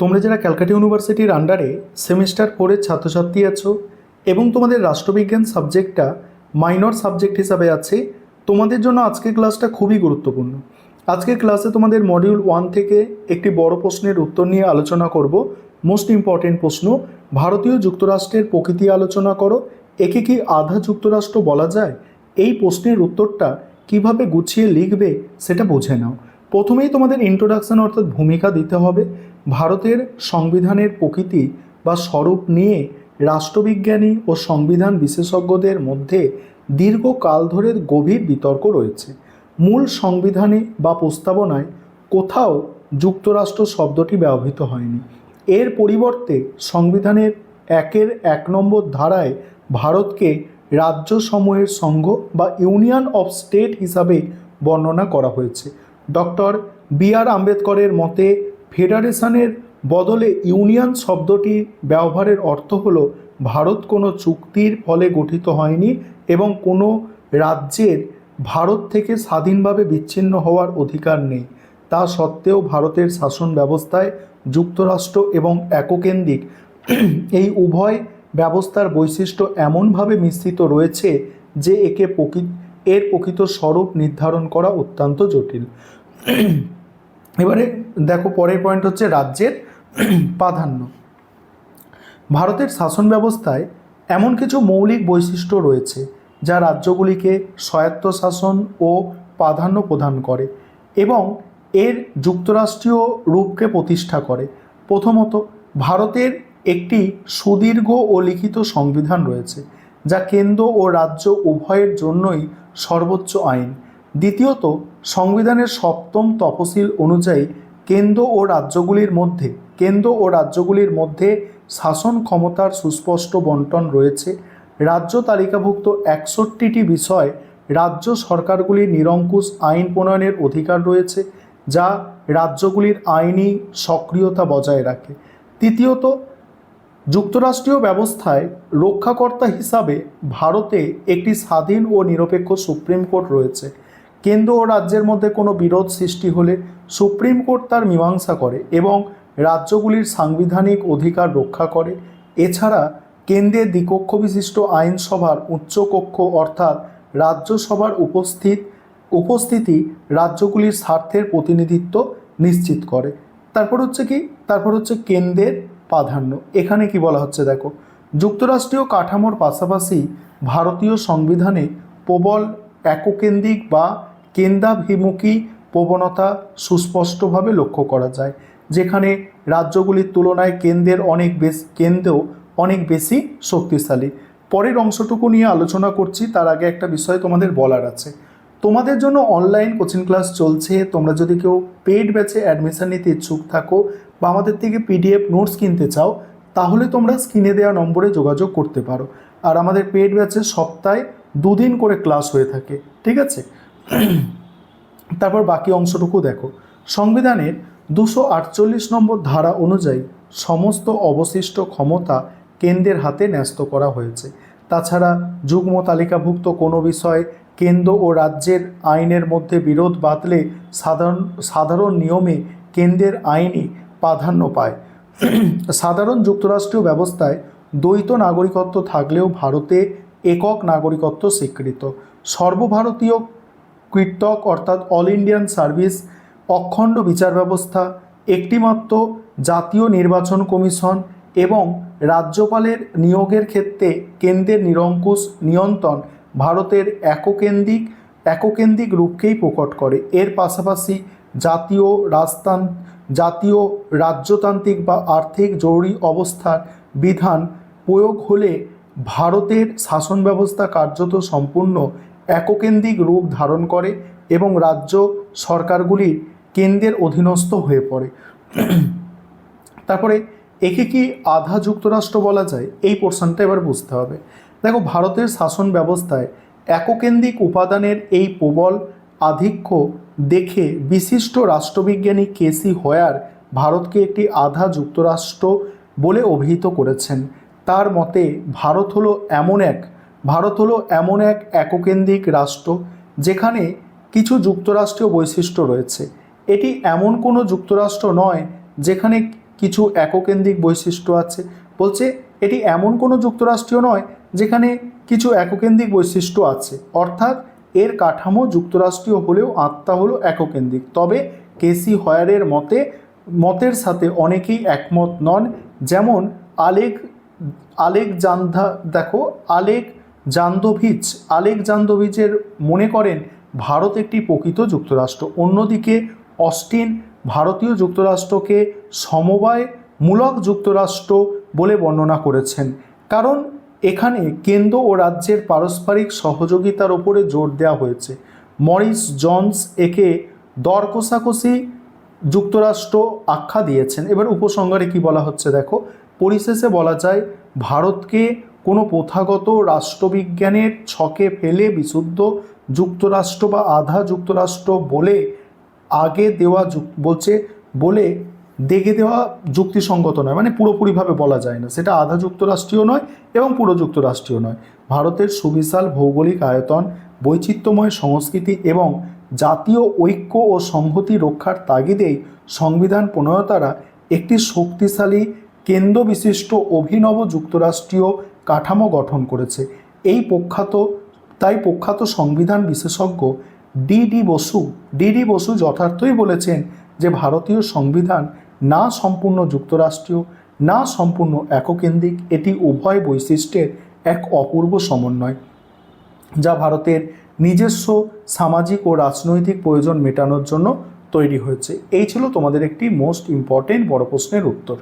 তোমরা যারা ক্যালকাটা ইউনিভার্সিটির আন্ডারে সেমিস্টার 4-এর ছাত্রছাত্রী আছো এবং তোমাদের রাষ্ট্রবিজ্ঞান সাবজেক্টটা মাইনর সাবজেক্ট হিসাবে আছে, তোমাদের জন্য আজকের ক্লাসটা খুবই গুরুত্বপূর্ণ। আজকের ক্লাসে তোমাদের মডিউল 1 থেকে একটি বড় প্রশ্নের উত্তর নিয়ে আলোচনা করব। মোস্ট ইম্পর্টেন্ট প্রশ্ন, ভারতীয় যুক্তরাষ্ট্রের প্রকৃতি আলোচনা করো, একে কি আধা যুক্তরাষ্ট্র বলা যায়? এই প্রশ্নের উত্তরটা কিভাবে গুছিয়ে লিখবে সেটা বুঝে নাও। প্রথমেই তোমাদের ইন্ট্রোডাকশন অর্থাৎ ভূমিকা দিতে হবে। ভারতের সংবিধানের প্রকৃতি বা স্বরূপ নিয়ে রাষ্ট্রবিজ্ঞানী ও সংবিধান বিশেষজ্ঞদের মধ্যে দীর্ঘকাল ধরে গভীর বিতর্ক রয়েছে। মূল সংবিধানে বা প্রস্তাবনায় কোথাও যুক্তরাষ্ট্র শব্দটি ব্যবহৃত হয়নি। এর পরিবর্তে সংবিধানের 1 নম্বর ধারায় ভারতকে রাজ্যসমূহের সংঘ বা ইউনিয়ন অফ স্টেট হিসাবে বর্ণনা করা হয়েছে। Doctor B.R.. আম্বেদকরের মতে ফেডারেশনের বদলে ইউনিয়ন শব্দটির ব্যবহারের অর্থ হলো ভারত কোনো চুক্তির ফলে গঠিত হয়নি এবং কোনো রাজ্যের ভারত থেকে স্বাধীনভাবে বিচ্ছিন্ন হওয়ার অধিকার নেই। তা সত্ত্বেও ভারতের শাসন ব্যবস্থায় যুক্তরাষ্ট্র এবং এককেন্দ্রিক এই উভয় ব্যবস্থার বৈশিষ্ট্য এমনভাবে মিশ্রিত রয়েছে যে এর প্রকৃত স্বরূপ নির্ধারণ করা অত্যন্ত জটিল। এবারে দেখো, পরের পয়েন্ট হচ্ছে রাজ্যের প্রাধান্য। ভারতের শাসন ব্যবস্থায় এমন কিছু মৌলিক বৈশিষ্ট্য রয়েছে যা রাজ্যগুলিকে স্বায়ত্তশাসন ও প্রাধান্য প্রদান করে এবং এর যুক্তরাষ্ট্রীয় রূপকে প্রতিষ্ঠা করে। প্রথমত, ভারতের একটি সুদীর্ঘ ও লিখিত সংবিধান রয়েছে যা কেন্দ্র ও রাজ্য উভয়ের জন্যই সর্বোচ্চ আইন। দ্বিতীয়ত, সংবিধানের 7ম তফসিল অনুযায়ী কেন্দ্র ও রাজ্যগুলির মধ্যে শাসন ক্ষমতার সুস্পষ্ট বণ্টন রয়েছে। রাজ্য তালিকাভুক্ত 61টি বিষয় রাজ্য সরকারগুলির নিরঙ্কুশ আইন প্রণয়নের অধিকার রয়েছে, যা রাজ্যগুলির আইনি সক্রিয়তা বজায় রাখে। তৃতীয়ত, যুক্তরাষ্ট্রীয় ব্যবস্থায় রক্ষাকর্তা হিসাবে ভারতে একটি স্বাধীন ও নিরপেক্ষ সুপ্রিম কোর্ট রয়েছে। কেন্দ্র ও রাজ্যের মধ্যে কোনো বিরোধ সৃষ্টি হলে সুপ্রিম কোর্ট তার মীমাংসা করে এবং রাজ্যগুলির সাংবিধানিক অধিকার রক্ষা করে। এছাড়া কেন্দ্রের দ্বিকক্ষ বিশিষ্ট আইনসভার উচ্চকক্ষ অর্থাৎ রাজ্যসভার উপস্থিতি রাজ্যগুলির স্বার্থের প্রতিনিধিত্ব নিশ্চিত করে। তারপর হচ্ছে কেন্দ্রের প্রাধান্য। এখানে কি বলা হচ্ছে দেখো, যুক্তরাষ্ট্রীয় কাঠামোর পাশাপাশি ভারতীয় সংবিধানে প্রবল এককেন্দ্রিক বা কেন্দ্রাভিমুখী প্রবণতা সুস্পষ্টভাবে লক্ষ্য করা যায়, যেখানে রাজ্যগুলির তুলনায় কেন্দ্র অনেক বেশি শক্তিশালী। পরের অংশটুকু নিয়ে আলোচনা করছি, তার আগে একটা বিষয় তোমাদের বলার আছে। তোমাদের জন্য অনলাইন কোচিং ক্লাস চলছে। তোমরা যদি কেউ পেইড ব্যাচে অ্যাডমিশন নিতে ইচ্ছুক থাকো বা আমাদের থেকে পিডিএফ নোটস কিনতে চাও, তাহলে তোমরা স্ক্রিনে দেওয়া নম্বরে যোগাযোগ করতে পারো। আর আমাদের পেইড ব্যাচে সপ্তাহে 2 দিন করে ক্লাস হয়ে থাকে, ঠিক আছে? তারপর বাকি অংশটুকু দেখো, সংবিধানের 248 নম্বর ধারা অনুযায়ী সমস্ত অবশিষ্ট ক্ষমতা কেন্দ্রের হাতে ন্যস্ত করা হয়েছে। তাছাড়া যুগ্ম তালিকাভুক্ত কোনো বিষয়ে কেন্দ্র ও রাজ্যের আইনের মধ্যে বিরোধ বাঁধলে সাধারণ নিয়মে কেন্দ্রের আইনই প্রাধান্য পায়। সাধারণ যুক্তরাষ্ট্রীয় ব্যবস্থায় দ্বৈত নাগরিকত্ব থাকলেও ভারতে একক নাগরিকত্ব স্বীকৃত। সর্বভারতীয় কৃতক অর্থাৎ অল ইন্ডিয়ান সার্ভিস, অখণ্ড বিচার ব্যবস্থা, একটিমাত্র জাতীয় নির্বাচন কমিশন এবং রাজ্যপালের নিয়োগের ক্ষেত্রে কেন্দ্রের নিরঙ্কুশ নিয়ন্ত্রণ ভারতের এককেন্দ্রিক রূপকেই প্রকট করে। এর পাশাপাশি জাতীয় রাজ্যতান্ত্রিক বা আর্থিক জরুরি অবস্থার বিধান প্রয়োগ হলে ভারতের শাসন ব্যবস্থা কার্যত সম্পূর্ণ এককেন্দ্রিক রূপ ধারণ করে এবং রাজ্য সরকারগুলি কেন্দ্রের অধীনস্থ হয়ে পড়ে। তারপরে একে কি আধা যুক্তরাষ্ট্র বলা যায়? এই পোর্শনটা এবার বুঝতে হবে। দেখো, ভারতের শাসন ব্যবস্থায় এককেন্দ্রিক উপাদানের এই প্রবল আধিক্য দেখে বিশিষ্ট রাষ্ট্রবিজ্ঞানী কেসি হোয়ার ভারতকে একটি আধা যুক্তরাষ্ট্র বলে অভিহিত করেছেন। তার মতে ভারত হলো এমন এক এককেন্দ্রিক রাষ্ট্র যেখানে কিছু যুক্তরাষ্ট্রীয় বৈশিষ্ট্য রয়েছে। এটি এমন কোনো যুক্তরাষ্ট্র নয় যেখানে কিছু এককেন্দ্রিক বৈশিষ্ট্য আছে। বলছে এটি এমন কোনো যুক্তরাষ্ট্রীয় নয় যেখানে কিছু এককেন্দ্রিক বৈশিষ্ট্য আছে, অর্থাৎ এর কাঠামো যুক্তরাষ্ট্রীয় হলেও আত্মা হলো এককেন্দ্রিক। তবে কেসি হয়ারের মতের সাথে অনেকেই একমত নন। যেমন আলেকজান্দোভিচের মনে করেন ভারত একটি প্রকৃত যুক্তরাষ্ট্র। অন্যদিকে অস্টিন ভারতীয় যুক্তরাষ্ট্রকে সমবায়মূলক যুক্তরাষ্ট্র বলে বর্ণনা করেছেন, কারণ এখানে কেন্দ্র ও রাজ্যের পারস্পরিক সহযোগিতার উপরে জোর দেওয়া হয়েছে। মরিস জনস একে দর কষাকষি যুক্তরাষ্ট্র আখ্যা দিয়েছেন। এবার উপসংহারে কি বলা হচ্ছে দেখো, পরিশেষে বলা যায় ভারতকে কোনো প্রথাগত রাষ্ট্রবিজ্ঞানের ছকে ফেলে বিশুদ্ধ যুক্তরাষ্ট্র বা আধা যুক্তরাষ্ট্র বলে দেগে দেওয়া যুক্তিসঙ্গত নয়, মানে পুরোপুরিভাবে বলা যায় না, সেটা আধা যুক্তরাষ্ট্রীয় নয় এবং পুরো যুক্তরাষ্ট্রীয় নয়। ভারতের সুবিশাল ভৌগোলিক আয়তন, বৈচিত্র্যময় সংস্কৃতি এবং জাতীয় ঐক্য ও সংহতি রক্ষার তাগিদেই সংবিধান প্রণেতারা একটি শক্তিশালী কেন্দ্রবিশিষ্ট অভিনব যুক্তরাষ্ট্রীয় কাঠামো গঠন করেছে। প্রখ্যাত সংবিধান বিশেষজ্ঞ ডি ডি বসু যথার্থই বলেছেন যে ভারতীয় সংবিধান না সম্পূর্ণ যুক্তরাষ্ট্রীয় না সম্পূর্ণ এককেন্দ্রিক, এটি উভয় বৈশিষ্ট্যের এক অপূর্ব সমন্বয়, যা ভারতের নিজস্ব সামাজিক ও রাজনৈতিক প্রয়োজন মেটানোর জন্য তৈরি হয়েছে। এই ছিল তোমাদের একটি মোস্ট ইম্পর্টেন্ট বড় প্রশ্নের উত্তর।